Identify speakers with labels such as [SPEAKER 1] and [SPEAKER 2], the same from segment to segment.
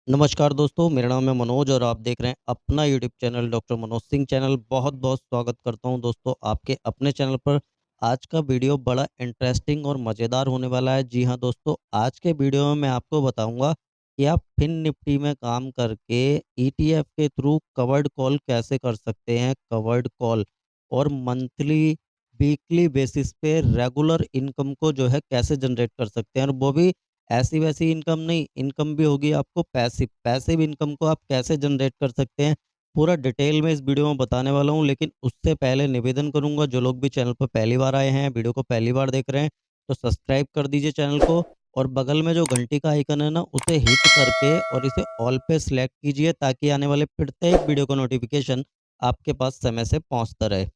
[SPEAKER 1] नमस्कार दोस्तों, मेरा नाम है मनोज और आप देख रहे हैं अपना YouTube channel doctor Manoj Singh channel. बहुत-बहुत स्वागत करता हूं दोस्तों आपके अपने चैनल पर। आज का वीडियो बड़ा इंटरेस्टिंग और मज़ेदार होने वाला है। जी हां दोस्तों, आज के वीडियो में मैं आपको बताऊंगा कि आप फिन निफ्टी में काम करके ईटीएफ के थ्रू कवर्ड कॉल कैसे कर सकते हैं। कवर्ड कॉल और मंथली, वीकली बेसिस पे रेगुलर इनकम को जो है कैसे जनरेट कर सकते हैं, और वो भी ऐसी-वैसी इनकम नहीं, इनकम भी होगी आपको पैसिव। पैसिव इनकम को आप कैसे जनरेट कर सकते हैं, पूरा डिटेल में इस वीडियो में बताने वाला हूँ। लेकिन उससे पहले निवेदन करूँगा, जो लोग भी चैनल पर पहली बार आए हैं, वीडियो को पहली बार देख रहे हैं, तो सब्सक्राइब कर दीजिए चैनल को और बगल में जो घंटी का आइकन है ना, उसे हिट करके और इसे ऑल पे सेलेक्ट कीजिए ताकि आने वाले प्रत्येक वीडियो का नोटिफ़िकेशन आपके पास समय से पहुँचता रहे।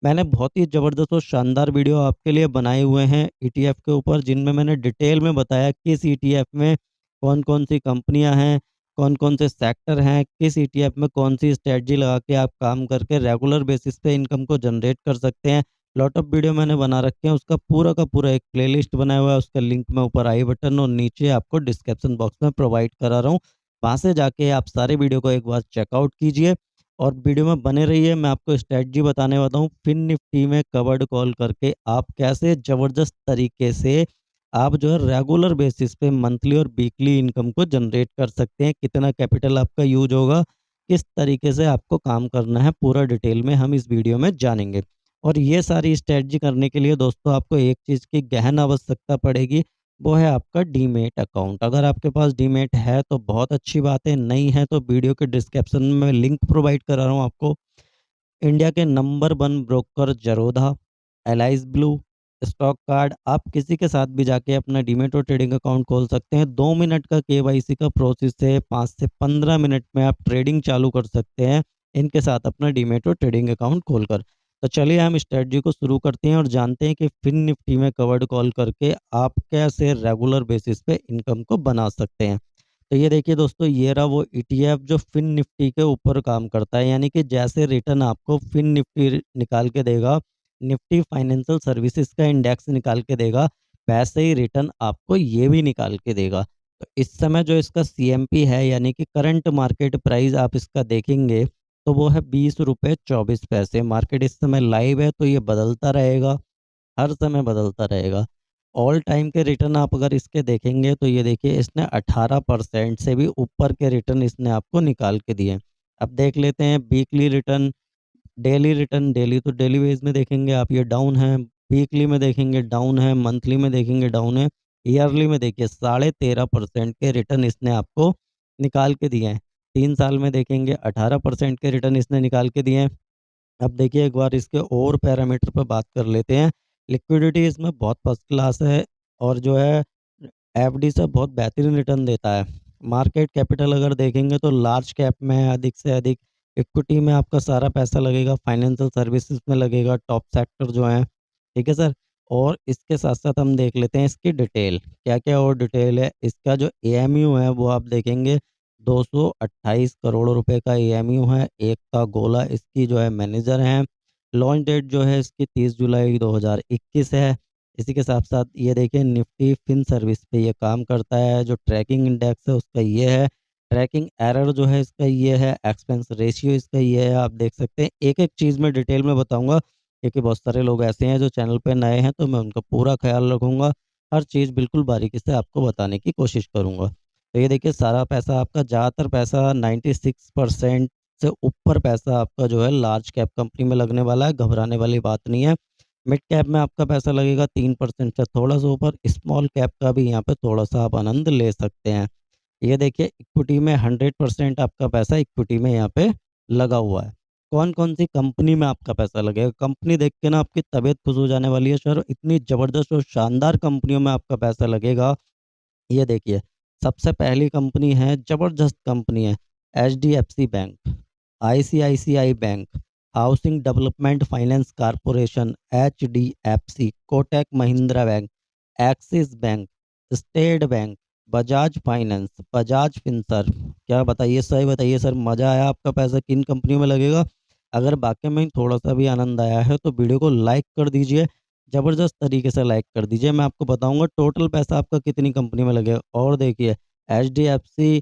[SPEAKER 1] मैंने बहुत ही ज़बरदस्त और शानदार वीडियो आपके लिए बनाए हुए हैं ईटीएफ के ऊपर, जिनमें मैंने डिटेल में बताया किस ईटीएफ में कौन-कौन सी कंपनियां हैं, कौन-कौन से सेक्टर हैं, किस ईटीएफ में कौन-सी स्ट्रेटजी लगा के आप काम करके रेगुलर बेसिस पे इनकम को जनरेट कर सकते हैं। लॉट ऑफ वीडियो मैंने बना रखे हैं, उसका पूरा का पूरा एक प्लेलिस्ट बनाया हुआ है, उसका लिंक मैं ऊपर आई बटन और नीचे आपको डिस्क्रिप्शन बॉक्स में प्रोवाइड करा रहा हूँ। वहाँ से जाके आप सारे वीडियो को एक बार चेकआउट कीजिए और वीडियो में बने रहिए। मैं आपको स्ट्रैटेजी बताने वाला हूँ फिन निफ्टी में कवर्ड कॉल करके आप कैसे ज़बरदस्त तरीके से आप जो है रेगुलर बेसिस पे मंथली और वीकली इनकम को जनरेट कर सकते हैं। कितना कैपिटल आपका यूज होगा, किस तरीके से आपको काम करना है, पूरा डिटेल में हम इस वीडियो में जानेंगे। और ये सारी स्ट्रैटेजी करने के लिए दोस्तों आपको एक चीज़ की गहन आवश्यकता पड़ेगी, वो है आपका डीमैट अकाउंट। अगर आपके पास डीमैट है तो बहुत अच्छी बात है, नहीं है तो वीडियो के डिस्क्रिप्शन में लिंक प्रोवाइड करा रहा हूँ आपको। इंडिया के number 1 broker Zerodha, Alice Blue, stock card, आप किसी के साथ भी जाके अपना डीमैट और ट्रेडिंग अकाउंट खोल सकते हैं। 2 मिनट का केवाईसी का प्रोसेस है, 5 से 15 मिनट में आप ट्रेडिंग चालू कर सकते हैं इनके साथ अपना डीमैट और ट्रेडिंग अकाउंट खोलकर। तो चलिए हम स्ट्रेटजी को शुरू करते हैं और जानते हैं कि फिन निफ्टी में कवर्ड कॉल करके आप कैसे रेगुलर बेसिस पे इनकम को बना सकते हैं। तो ये देखिए दोस्तों, ये रहा वो ईटीएफ जो फिन निफ्टी के ऊपर काम करता है, यानी कि जैसे रिटर्न आपको फिन निफ्टी निकाल के देगा, निफ्टी फाइनेंशियल सर्विसेज का इंडेक्स निकाल के देगा, वैसे ही रिटर्न आपको ये भी निकाल के देगा। तो इस समय जो इसका सीएमपी है, यानी कि करंट मार्केट प्राइस आप इसका देखेंगे तो वो है 20 रुपये 24 पैसे। मार्केट इस समय लाइव है तो ये बदलता रहेगा, हर समय बदलता रहेगा। ऑल टाइम के रिटर्न आप अगर इसके देखेंगे तो ये देखिए, इसने 18% से भी ऊपर के रिटर्न इसने आपको निकाल के दिए। अब देख लेते हैं weekly return, daily return. Daily तो डेली वेज में देखेंगे आप, ये डाउन है। वीकली में देखेंगे डाउन है, मंथली में देखेंगे डाउन है, ईयरली में देखिए 13.5% के रिटर्न इसने आपको निकाल के दिए हैं। 3 साल में देखेंगे 18% के रिटर्न इसने निकाल के दिए हैं। अब देखिए एक बार इसके और पैरामीटर पर बात कर लेते हैं। लिक्विडिटी इसमें बहुत फर्स्ट क्लास है और जो है एफडी से बहुत बेहतरीन रिटर्न देता है। मार्केट कैपिटल अगर देखेंगे तो लार्ज कैप में है अधिक से अधिक, इक्विटी में आपका सारा पैसा लगेगा, फाइनेंशियल सर्विसेज में लगेगा, टॉप सेक्टर जो है, ठीक है सर। और इसके साथ साथ हम देख लेते हैं इसकी डिटेल, क्या क्या और डिटेल है। इसका जो एएमयू है वो आप देखेंगे 228 करोड़ रुपए का एएमयू है। एक का गोला इसकी जो है मैनेजर हैं। लॉन्च डेट जो है इसकी 30 जुलाई 2021 है। इसी के साथ-साथ ये देखिए निफ्टी फिन सर्विस पे ये काम करता है, जो ट्रैकिंग इंडेक्स है उसका ये है, ट्रैकिंग एरर जो है इसका ये है, एक्सपेंस रेशियो इसका ये है, आप देख सकते हैं। एक-एक चीज़ मैं डिटेल में बताऊँगा क्योंकि बहुत सारे लोग ऐसे हैं जो चैनल पे नए हैं, तो मैं उनका पूरा ख़्याल रखूँगा। हर चीज़ बिल्कुल बारीकी से आपको बताने की कोशिश करूँगा। तो ये देखिए सारा पैसा आपका, ज़्यादातर पैसा 96% से ऊपर पैसा आपका जो है लार्ज कैप कंपनी में लगने वाला है, घबराने वाली बात नहीं है। मिड कैप में आपका पैसा लगेगा 3% से थोड़ा-सा ऊपर, स्मॉल कैप का भी यहाँ पे थोड़ा-सा आप आनंद ले सकते हैं। ये देखिए इक्विटी में 100% आपका पैसा इक्विटी में यहाँ पे लगा हुआ है। कौन-कौन सी कंपनी में आपका पैसा लगेगा? कंपनी देख के ना आपकी तबीयत खुश हो जाने वाली है सर, इतनी ज़बरदस्त और शानदार कंपनियों में आपका पैसा लगेगा। ये देखिए, सबसे पहली कंपनी है, ज़बरदस्त कंपनी है, HDFC bank, ICICI bank, housing development finance corporation HDFC, Kotak Mahindra bank, axis bank, state bank, Bajaj finance, Bajaj Finserv. क्या बताइए, सही बताइए सर, मज़ा आया? आपका पैसा किन कंपनियों में लगेगा? अगर वाक़ई में थोड़ा-सा भी आनंद आया है तो वीडियो को लाइक कर दीजिए, ज़बरदस्त तरीके से लाइक कर दीजिए। मैं आपको बताऊँगा टोटल पैसा आपका कितनी कंपनी में लगेगा। और देखिए एचडीएफसी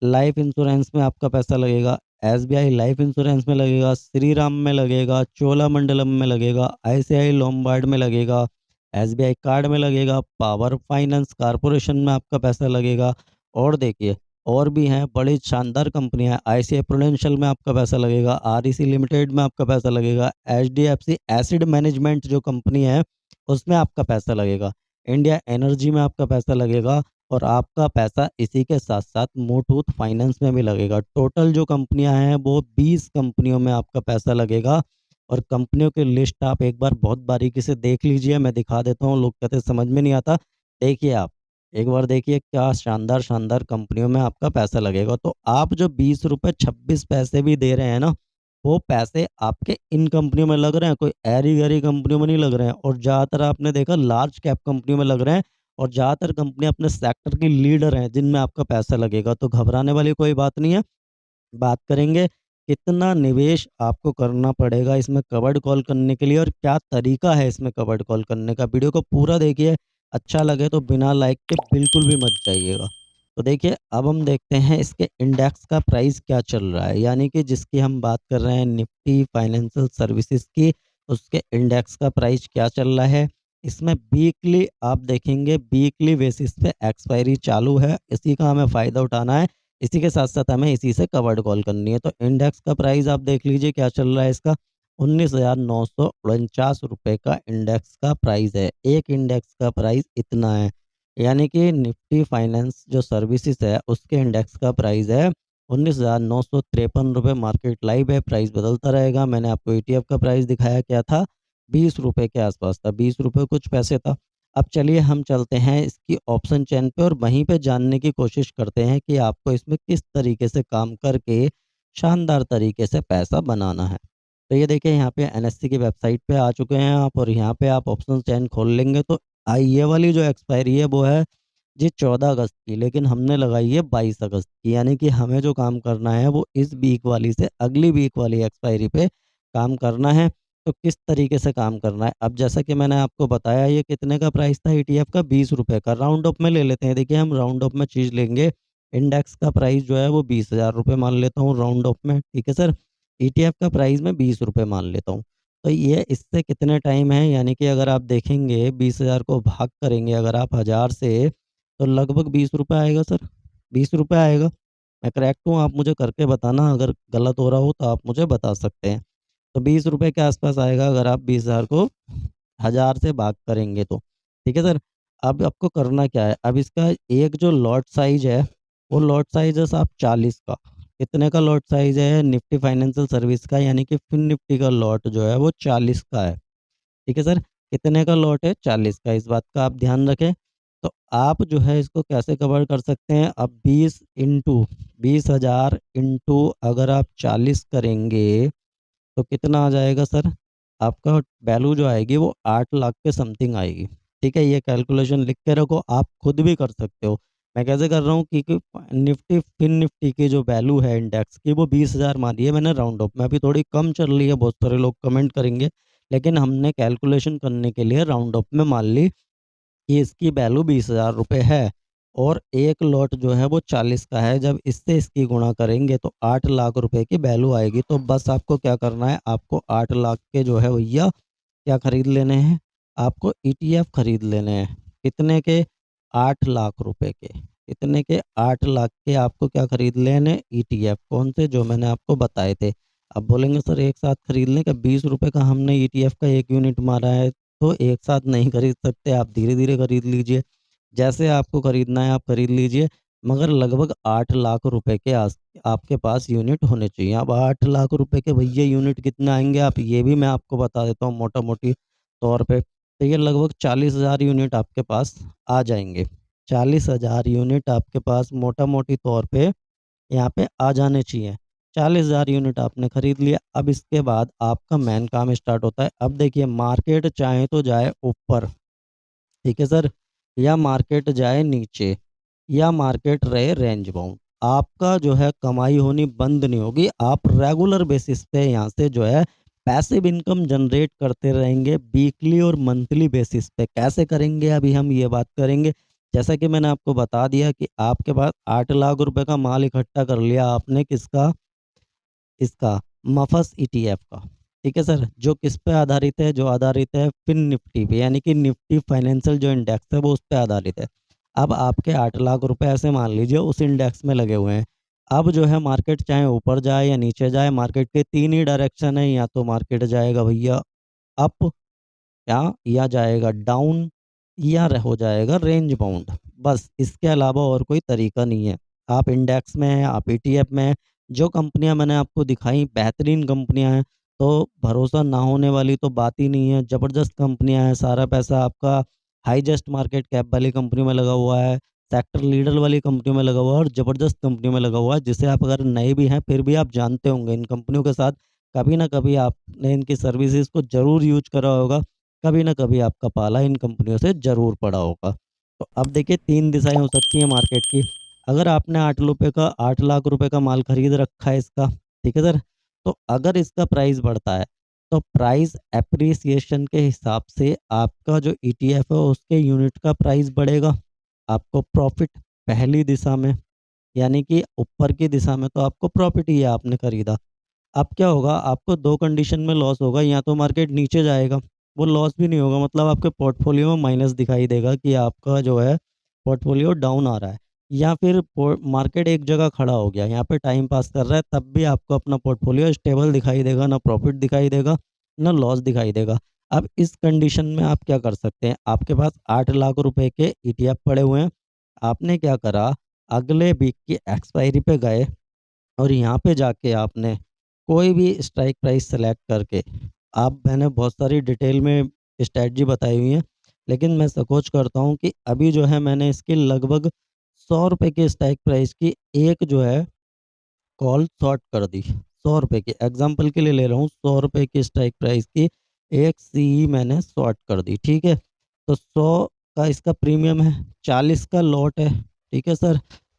[SPEAKER 1] लाइफ इंश्योरेंस में आपका पैसा लगेगा, एसबीआई लाइफ इंश्योरेंस में लगेगा, श्रीराम में लगेगा, चोलामंडलम में लगेगा, आईसीआई लोम्बार्ड में लगेगा, एसबीआई कार्ड में लगेगा, पावर फाइनेंस कॉर्पोरेशन में आपका पैसा लगेगा। और देखिए और भी हैं बड़ी शानदार कंपनियां हैं, आईसीआई प्रूडेंशियल में आपका पैसा लगेगा, आरईसी लिमिटेड में आपका पैसा लगेगा, एचडीएफसी एसिड मैनेजमेंट जो कंपनी है उसमें आपका पैसा लगेगा, इंडिया एनर्जी में आपका पैसा लगेगा, और आपका पैसा इसी के साथ साथ मुथूट फाइनेंस में भी लगेगा। टोटल जो कंपनियां हैं वो 20 कंपनियों में आपका पैसा लगेगा। और कंपनियों की लिस्ट आप एक बार बहुत बारीकी से देख लीजिए, मैं दिखा देता हूँ, लोग कहते हैं समझ में नहीं आता। देखिए आप एक बार देखिए क्या शानदार शानदार कंपनियों में आपका पैसा लगेगा। तो आप जो 20 रुपये 26 पैसे भी दे रहे हैं ना, वो पैसे आपके इन कंपनियों में लग रहे हैं, कोई ऐरी गैरी कंपनियों में नहीं लग रहे हैं। और ज़्यादातर आपने देखा लार्ज कैप कंपनियों में लग रहे हैं, और ज़्यादातर कंपनियां अपने सेक्टर की लीडर हैं जिनमें आपका पैसा लगेगा। तो घबराने वाली कोई बात नहीं है। बात करेंगे कितना निवेश आपको करना पड़ेगा इसमें कवर्ड कॉल करने के लिए, और क्या तरीका है इसमें कवर्ड कॉल करने का। वीडियो को पूरा देखिए, अच्छा लगे तो बिना लाइक के बिल्कुल भी मत जाइएगा। तो देखिए अब हम देखते हैं इसके इंडेक्स का प्राइस क्या चल रहा है, यानी कि जिसकी हम बात कर रहे हैं निफ्टी फाइनेंशियल सर्विसेज की, उसके इंडेक्स का प्राइस क्या चल रहा है। इसमें वीकली आप देखेंगे, वीकली बेसिस पे एक्सपायरी चालू है, इसी का हमें फ़ायदा उठाना है, इसी के साथ साथ हमें इसी से कवर्ड कॉल करनी है। तो इंडेक्स का प्राइस आप देख लीजिए क्या चल रहा है इसका, 19,949 रुपये का इंडेक्स का प्राइस है। एक इंडेक्स का प्राइस इतना है, यानी कि निफ्टी फाइनेंस जो सर्विसेज है उसके इंडेक्स का प्राइस है 19,953 रुपये। मार्केट लाइव है, प्राइस बदलता रहेगा। मैंने आपको ईटीएफ का प्राइस दिखाया क्या था, 20 रुपये के आसपास था, 20 रुपये कुछ पैसे था। अब चलिए हम चलते हैं इसकी ऑप्शन चेन पे, और वहीं पे जानने की कोशिश करते हैं कि आपको इसमें किस तरीके से काम करके शानदार तरीके से पैसा बनाना है। तो ये देखिए यहाँ पे एनएससी की वेबसाइट पे आ चुके हैं आप, और यहाँ पे आप ऑप्शन चेन खोल लेंगे तो ये वाली जो एक्सपायरी है वो है जी 14 अगस्त की, लेकिन हमने लगाई है 22 अगस्त की, यानी कि हमें जो काम करना है वो इस वीक वाली से अगली वीक वाली एक्सपायरी पे काम करना है। तो किस तरीके से काम करना है, अब जैसा कि मैंने आपको बताया ये कितने का प्राइस था ईटीएफ का, 20 रुपये का। राउंड ऑफ में ले लेते हैं, देखिए हम राउंड ऑफ में चीज़ लेंगे। इंडेक्स का प्राइस जो है वो 20,000 रुपये मान लेता हूँ राउंड ऑफ में, ठीक है सर। ईटीएफ का प्राइस मैं 20 रुपये मान लेता हूँ। तो ये इससे कितने टाइम है, यानी कि अगर आप देखेंगे 20,000 को भाग करेंगे अगर आप 1000 से, तो लगभग 20 रुपये आएगा सर, 20 रुपये आएगा। मैं करेक्ट हूँ, आप मुझे करके बताना, अगर गलत हो रहा हो तो आप मुझे बता सकते हैं। तो 20 रुपये के आसपास आएगा अगर आप 20,000 को 1000 से भाग करेंगे तो, ठीक है सर। अब आपको करना क्या है, अब इसका एक जो लॉट साइज है वो लॉट साइज है साहब 40 का। कितने का लॉट साइज है निफ्टी फाइनेंशियल सर्विस का, यानी कि फिन निफ्टी का लॉट जो है वो 40 का है, ठीक है सर। कितने का लॉट है, 40 का, इस बात का आप ध्यान रखें। तो आप जो है इसको कैसे कवर कर सकते हैं, अब 20,000 इंटू अगर आप 40 करेंगे तो कितना आ जाएगा सर, आपका वैल्यू जो आएगी वो 8 लाख के समथिंग आएगी, ठीक है। ये कैलकुलेशन लिख के रखो, आप खुद भी कर सकते हो। मैं कैसे कर रहा हूँ क्योंकि निफ्टी फिन निफ्टी की जो वैल्यू है इंडेक्स की वो 20,000 मानी है मैंने राउंड ऑफ में, अभी थोड़ी कम चल रही है, बहुत सारे लोग कमेंट करेंगे, लेकिन हमने कैलकुलेशन करने के लिए राउंड ऑफ में मान ली कि इसकी वैल्यू 20,000 रुपये है, और एक लॉट जो है वो 40 का है। जब इससे इसकी गुणा करेंगे तो 8 लाख रुपए की वैल्यू आएगी। तो बस आपको क्या करना है, आपको 8 लाख के जो है भैया क्या खरीद लेने हैं, आपको ईटीएफ खरीद लेने हैं। कितने के, 8 लाख रुपए के। कितने के, 8 लाख के आपको क्या खरीद लेने, ईटीएफ। कौन से, जो मैंने आपको बताए थे। अब बोलेंगे सर एक साथ खरीद लें क्या, 20 रुपये का हमने ईटीएफ का एक यूनिट मारा है, तो एक साथ नहीं खरीद सकते, आप धीरे धीरे खरीद लीजिए। जैसे आपको खरीदना है आप खरीद लीजिए, मगर लगभग 8 लाख रुपए के आस आपके पास यूनिट होने चाहिए। अब 8 लाख रुपए के भैया यूनिट कितने आएंगे, आप ये भी मैं आपको बता देता हूँ मोटा मोटी तौर पे। तो ये लगभग 40,000 यूनिट आपके पास आ जाएंगे। 40,000 यूनिट आपके पास मोटा मोटी तौर पे यहाँ पे आ जाने चाहिए। 40,000 यूनिट आपने खरीद लिया। अब इसके बाद आपका मेन काम स्टार्ट होता है। अब देखिए मार्केट चाहे तो जाए ऊपर, ठीक है सर, या मार्केट जाए नीचे, या मार्केट रहे रेंज बाउंड, आपका जो है कमाई होनी बंद नहीं होगी। आप रेगुलर बेसिस पे यहाँ से जो है पैसिव इनकम जनरेट करते रहेंगे वीकली और मंथली बेसिस पे। कैसे करेंगे अभी हम ये बात करेंगे। जैसा कि मैंने आपको बता दिया कि आपके पास 8 लाख रुपए का माल इकट्ठा कर लिया आपने, किसका? इसका मफस ईटीएफ का। ठीक है सर, जो किस पे आधारित है? जो आधारित है फिन निफ्टी पे, यानी कि निफ्टी फाइनेंशियल जो इंडेक्स है वो उस पे आधारित है। अब आपके 8 लाख रुपए ऐसे मान लीजिए उस इंडेक्स में लगे हुए हैं। अब जो है मार्केट चाहे ऊपर जाए या नीचे जाए, मार्केट के 3 ही डायरेक्शन है, या तो मार्केट जाएगा भैया अप, या जाएगा डाउन, या हो जाएगा रेंज बाउंड। बस इसके अलावा और कोई तरीका नहीं है। आप इंडेक्स में हैं, आप ईटीएफ में हैं, जो कंपनियां मैंने आपको दिखाई बेहतरीन कंपनियां हैं, तो भरोसा ना होने वाली तो बात ही नहीं है। ज़बरदस्त कंपनियां हैं, सारा पैसा आपका हाईएस्ट मार्केट कैप वाली कंपनी में लगा हुआ है, सेक्टर लीडर वाली कंपनी में लगा हुआ है और ज़बरदस्त कंपनी में लगा हुआ है, जिसे आप अगर नए भी हैं फिर भी आप जानते होंगे। इन कंपनियों के साथ कभी ना कभी आपने इनकी सर्विसेज को ज़रूर यूज करा होगा, कभी ना कभी आपका पाला इन कंपनियों से ज़रूर पड़ा होगा। तो अब देखिए 3 दिशाएँ हो सकती हैं मार्केट की। अगर आपने 8 लाख रुपए का माल खरीद रखा है इसका, ठीक है सर? तो अगर इसका प्राइस बढ़ता है, तो प्राइस एप्रिसिएशन के हिसाब से आपका जो ईटीएफ है उसके यूनिट का प्राइस बढ़ेगा। आपको प्रॉफ़िट पहली दिशा में, यानी कि ऊपर की दिशा में तो आपको प्रॉफ़िट ही है, आपने खरीदा। अब क्या होगा, आपको 2 कंडीशन में लॉस होगा, या तो मार्केट नीचे जाएगा, वो लॉस भी नहीं होगा, मतलब आपके पोर्टफोलियो में माइनस दिखाई देगा कि आपका जो है पोर्टफोलियो डाउन आ रहा है, या फिर मार्केट एक जगह खड़ा हो गया, यहाँ पे टाइम पास कर रहा है, तब भी आपको अपना पोर्टफोलियो स्टेबल दिखाई देगा, ना प्रॉफिट दिखाई देगा, ना लॉस दिखाई देगा। अब इस कंडीशन में आप क्या कर सकते हैं, आपके पास 8 लाख रुपए के ईटीएफ पड़े हुए हैं, आपने क्या करा, अगले वीक की एक्सपायरी पे गए और यहाँ पे जाके आपने कोई भी स्ट्राइक प्राइस सेलेक्ट करके, आप मैंने बहुत सारी डिटेल में स्ट्रैटेजी बताई हुई है, लेकिन मैं सकोच करता हूँ कि अभी जो है मैंने इसकी लगभग 100 रुपए की स्ट्राइक प्राइस की एक जो है कॉल शॉर्ट कर दी। 100 रुपए की एग्जांपल के लिए ले रहा हूँ, 100 रुपए की स्ट्राइक प्राइस की एक सीई मैंने शॉर्ट कर दी, ठीक है? तो 100 का इसका प्रीमियम है, 40 का लॉट है, ठीक है सर?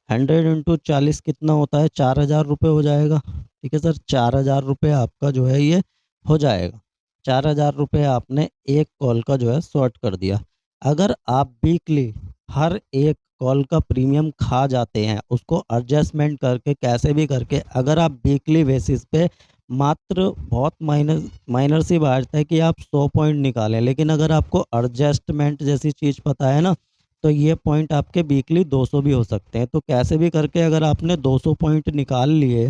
[SPEAKER 1] 100 इंटू 40 कितना होता है? 4,000 रुपये हो जाएगा, ठीक है सर? 4,000 रुपये आपका जो है ये हो जाएगा। 4,000 रुपये आपने एक कॉल का जो है शॉर्ट कर दिया। अगर आप वीकली हर एक कॉल का प्रीमियम खा जाते हैं, उसको एडजस्टमेंट करके कैसे भी करके, अगर आप वीकली बेसिस पे मात्र बहुत माइनर माइनर सी बात है कि आप 100 पॉइंट निकालें, लेकिन अगर आपको एडजस्टमेंट जैसी चीज़ पता है ना, तो ये पॉइंट आपके वीकली 200 भी हो सकते हैं। तो कैसे भी करके अगर आपने 200 पॉइंट निकाल लिए,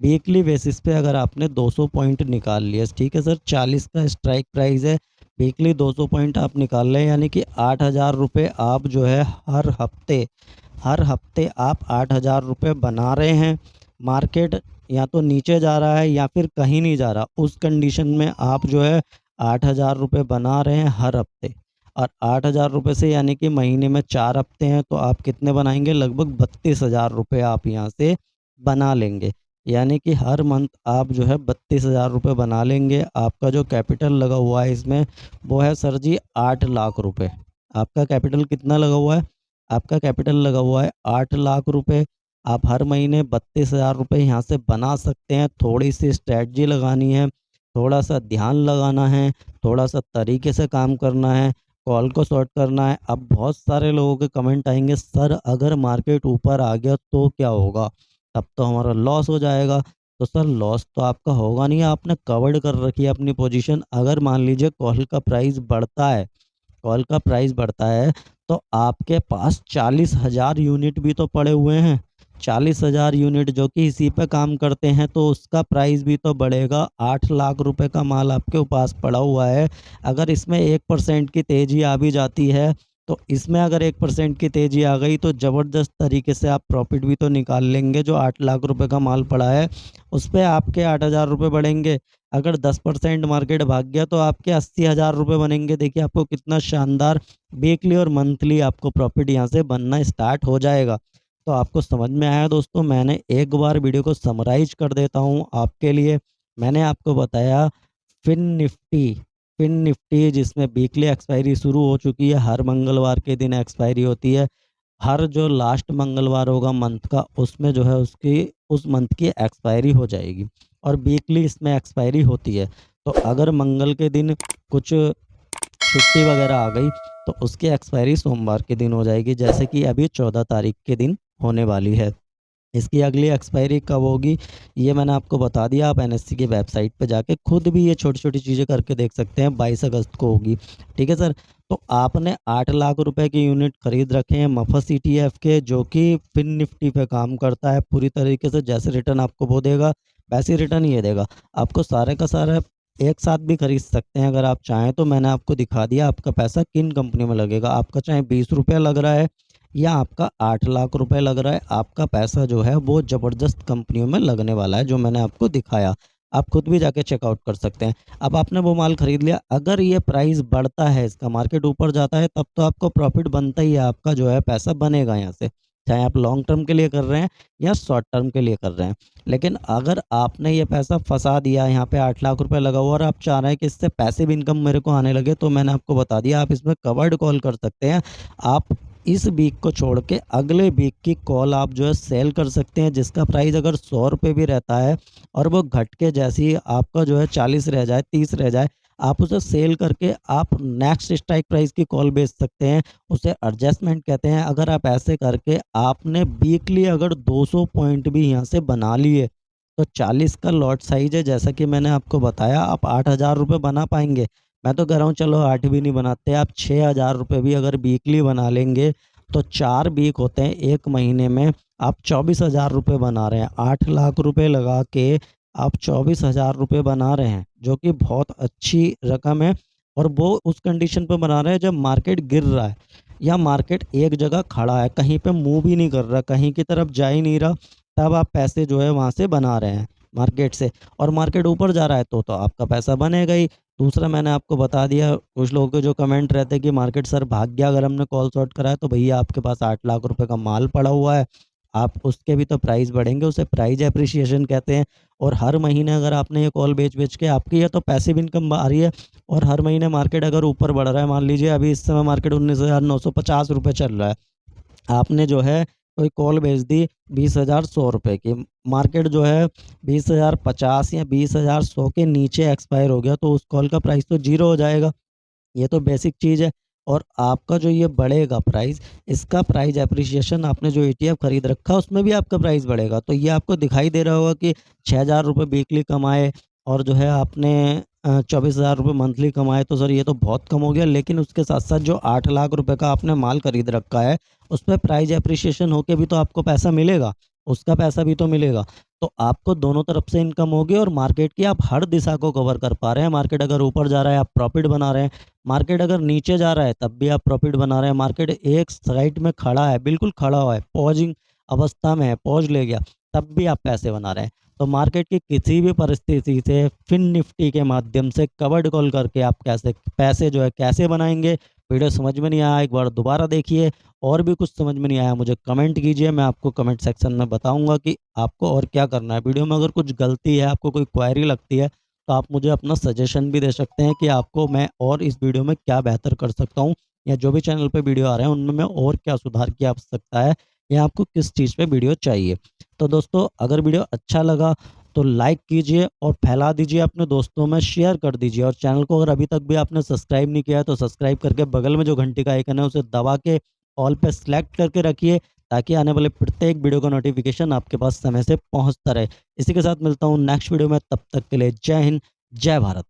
[SPEAKER 1] वीकली बेसिस पे अगर आपने 200 पॉइंट निकाल लिए, ठीक है सर? 40 का स्ट्राइक प्राइस है, वीकली 200 पॉइंट आप निकाल लें, यानी कि 8,000 रुपये आप जो है हर हफ्ते आप 8,000 रुपये बना रहे हैं। मार्केट या तो नीचे जा रहा है या फिर कहीं नहीं जा रहा, उस कंडीशन में आप जो है 8,000 रुपये बना रहे हैं हर हफ्ते। और 8,000 रुपये से यानी कि महीने में 4 हफ्ते हैं, तो आप कितने बनाएंगे? लगभग 32,000 रुपये आप यहाँ से बना लेंगे। यानी कि हर मंथ आप जो है 32,000 रुपये बना लेंगे। आपका जो कैपिटल लगा हुआ है इसमें, वो है सर जी 8 लाख रुपए। आपका कैपिटल कितना लगा हुआ है? आपका कैपिटल लगा हुआ है 8 लाख रुपए। आप हर महीने 32,000 रुपये यहाँ से बना सकते हैं। थोड़ी सी स्ट्रैटेजी लगानी है, थोड़ा-सा ध्यान लगाना है, थोड़ा-सा तरीके से काम करना है, कॉल को शॉर्ट करना है। अब बहुत सारे लोगों के कमेंट आएँगे, सर अगर मार्केट ऊपर आ गया तो क्या होगा? तब तो हमारा लॉस हो जाएगा। तो सर लॉस तो आपका होगा नहीं, आपने कवर्ड कर रखी है अपनी पोजीशन। अगर मान लीजिए कॉल का प्राइस बढ़ता है, तो आपके पास 40,000 यूनिट भी तो पड़े हुए हैं। 40,000 यूनिट जो कि इसी पे काम करते हैं, तो उसका प्राइस भी तो बढ़ेगा। 8 लाख रुपए का माल आपके पास पड़ा हुआ है। अगर इसमें 1% की तेज़ी आ भी जाती है, तो इसमें अगर 1% की तेज़ी आ गई, तो ज़बरदस्त तरीके से आप प्रॉफ़िट भी तो निकाल लेंगे। जो 8 लाख रुपए का माल पड़ा है, उस पे आपके 8,000 रुपए बढ़ेंगे। अगर 10% मार्केट भाग गया, तो आपके 80,000 रुपये बनेंगे। देखिए आपको कितना शानदार वीकली और मंथली आपको प्रॉफ़िट यहाँ से बनना स्टार्ट हो जाएगा। तो आपको समझ में आया दोस्तों? मैंने एक बार वीडियो को समराइज़ कर देता हूँ आपके लिए। मैंने आपको बताया फिन निफ्टी जिसमें वीकली एक्सपायरी शुरू हो चुकी है। हर मंगलवार के दिन एक्सपायरी होती है। हर जो लास्ट मंगलवार होगा मंथ का, उसमें जो है उसकी उस मंथ की एक्सपायरी हो जाएगी और वीकली इसमें एक्सपायरी होती है। तो अगर मंगल के दिन कुछ छुट्टी वगैरह आ गई, तो उसकी एक्सपायरी सोमवार के दिन हो जाएगी, जैसे कि अभी 14 तारीख के दिन होने वाली है। इसकी अगली एक्सपायरी कब होगी, ये मैंने आपको बता दिया। आप एनएससी की वेबसाइट पे जाके खुद भी ये छोटी-छोटी चीज़ें करके देख सकते हैं, 22 अगस्त को होगी। ठीक है सर? तो आपने 8 लाख रुपए की यूनिट खरीद रखे हैं मफस ईटीएफ के, जो कि फिन निफ्टी पे काम करता है पूरी तरीके से। जैसे रिटर्न आपको वो देगा, वैसे ही रिटर्न ये देगा। आपको सारे का सारा एक साथ भी खरीद सकते हैं अगर आप चाहें तो। मैंने आपको दिखा दिया आपका पैसा किन कंपनी में लगेगा। आपका चाहे ₹20 लग रहा है या आपका 8 लाख रुपए लग रहा है, आपका पैसा जो है वो ज़बरदस्त कंपनियों में लगने वाला है, जो मैंने आपको दिखाया। आप खुद भी जाके चेकआउट कर सकते हैं। अब आपने वो माल खरीद लिया, अगर ये प्राइस बढ़ता है, इसका मार्केट ऊपर जाता है, तब तो आपको प्रॉफ़िट बनता ही है, आपका जो है पैसा बनेगा यहाँ से। चाहे आप लॉन्ग टर्म के लिए कर रहे हैं या शॉर्ट टर्म के लिए कर रहे हैं। लेकिन अगर आपने ये पैसा फँसा दिया, यहाँ पे 8 लाख रुपए लगा हुआ और आप चाह रहे हैं कि इससे पैसिव इनकम मेरे को आने लगे, तो मैंने आपको बता दिया आप इसमें कवर्ड कॉल कर सकते हैं। आप इस वीक को छोड़ के अगले वीक की कॉल आप जो है सेल कर सकते हैं, जिसका प्राइस अगर ₹100 भी रहता है और वो घट के जैसे ही आपका जो है 40 रह जाए, 30 रह जाए, आप उसे सेल करके आप नेक्स्ट स्ट्राइक प्राइस की कॉल बेच सकते हैं। उसे एडजस्टमेंट कहते हैं। अगर आप ऐसे करके आपने वीकली अगर 200 पॉइंट भी यहाँ से बना लिए, तो 40 का लॉट साइज़ है, जैसा कि मैंने आपको बताया, आप ₹8000 बना पाएँगे। मैं तो कह रहा हूँ चलो 8 भी नहीं बनाते, आप ₹6000 भी अगर वीकली बना लेंगे, तो 4 वीक होते हैं 1 महीने में, आप ₹24,000 बना रहे हैं। 8 लाख रुपए लगा के आप ₹24,000 बना रहे हैं, जो कि बहुत अच्छी रकम है। और वो उस कंडीशन पे बना रहे हैं जब मार्केट गिर रहा है या मार्केट एक जगह खड़ा है, कहीं पे मूव ही नहीं कर रहा, कहीं की तरफ जा ही नहीं रहा, तब आप पैसे जो है वहाँ से बना रहे हैं मार्केट से। और मार्केट ऊपर जा रहा है तो आपका पैसा बनेगा ही। दूसरा मैंने आपको बता दिया, कुछ लोगों के जो कमेंट रहते हैं कि मार्केट सर भाग गया अगर हमने कॉल शॉर्ट कराया, तो भैया आपके पास 8 लाख रुपए का माल पड़ा हुआ है, आप उसके भी तो प्राइस बढ़ेंगे, उसे प्राइस एप्रिसिएशन कहते हैं। और हर महीने अगर आपने ये कॉल बेच-बेच के आपकी या तो पैसिव इनकम आ रही है, और हर महीने मार्केट अगर ऊपर बढ़ रहा है, मान लीजिए अभी इस समय मार्केट ₹19,950 चल रहा है, आपने जो है कोई कॉल बेच दी 20,100 की, मार्केट जो है 20,050 या 20,100 के नीचे एक्सपायर हो गया, तो उस कॉल का प्राइस तो ज़ीरो हो जाएगा। ये तो बेसिक चीज़ है। और आपका जो ये बढ़ेगा प्राइस, इसका प्राइस एप्रिसिएशन आपने जो ईटीएफ खरीद रखा उसमें भी आपका प्राइस बढ़ेगा। तो ये आपको दिखाई दे रहा होगा कि ₹6000 वीकली कमाए और जो है आपने ₹24,000 मंथली कमाए, तो सर ये तो बहुत कम हो गया। लेकिन उसके साथ-साथ जो 8 लाख रुपए का आपने माल खरीद रखा है, उसपे प्राइस एप्रिसिएशन होके भी तो आपको पैसा मिलेगा, उसका पैसा भी तो मिलेगा। तो आपको दोनों तरफ से इनकम होगी और मार्केट की आप हर दिशा को कवर कर पा रहे हैं। मार्केट अगर ऊपर जा रहा है, आप प्रॉफ़िट बना रहे हैं, मार्केट अगर नीचे जा रहा है, तब भी आप प्रॉफ़िट बना रहे हैं। मार्केट एक साइड में खड़ा है, बिल्कुल खड़ा हुआ है, पॉजिंग अवस्था में है, पॉज़ ले गया, तब भी आप पैसे बना रहे हैं। तो मार्केट की किसी भी परिस्थिति से फिन निफ्टी के माध्यम से कवर्ड कॉल करके आप कैसे पैसे जो है कैसे बनाएँगे? वीडियो समझ में नहीं आया, एक बार दोबारा देखिए। और भी कुछ समझ में नहीं आया, मुझे कमेंट कीजिए, मैं आपको कमेंट सेक्शन में बताऊँगा कि आपको और क्या करना है। वीडियो में अगर कुछ गलती है, आपको कोई क्वेरी लगती है, तो आप मुझे अपना सजेशन भी दे सकते हैं कि आपको मैं और इस वीडियो में क्या बेहतर कर सकता हूँ, या जो भी चैनल पे वीडियो आ रहे हैं उनमें मैं और क्या सुधार की आवश्यकता है, या आपको किस चीज़ पे वीडियो चाहिए। तो दोस्तों, अगर वीडियो अच्छा लगा तो लाइक कीजिए और फैला दीजिए, अपने दोस्तों में शेयर कर दीजिए। और चैनल को अगर अभी तक भी आपने सब्सक्राइब नहीं किया है, तो सब्सक्राइब करके बगल में जो घंटी का आइकन है उसे दबा के ऑल पे सेलेक्ट करके रखिए, ताकि आने वाले प्रत्येक वीडियो का नोटिफिकेशन आपके पास समय से पहुंचता रहे। इसी के साथ मिलता हूं नेक्स्ट वीडियो में, तब तक के लिए जय हिंद, जय भारत।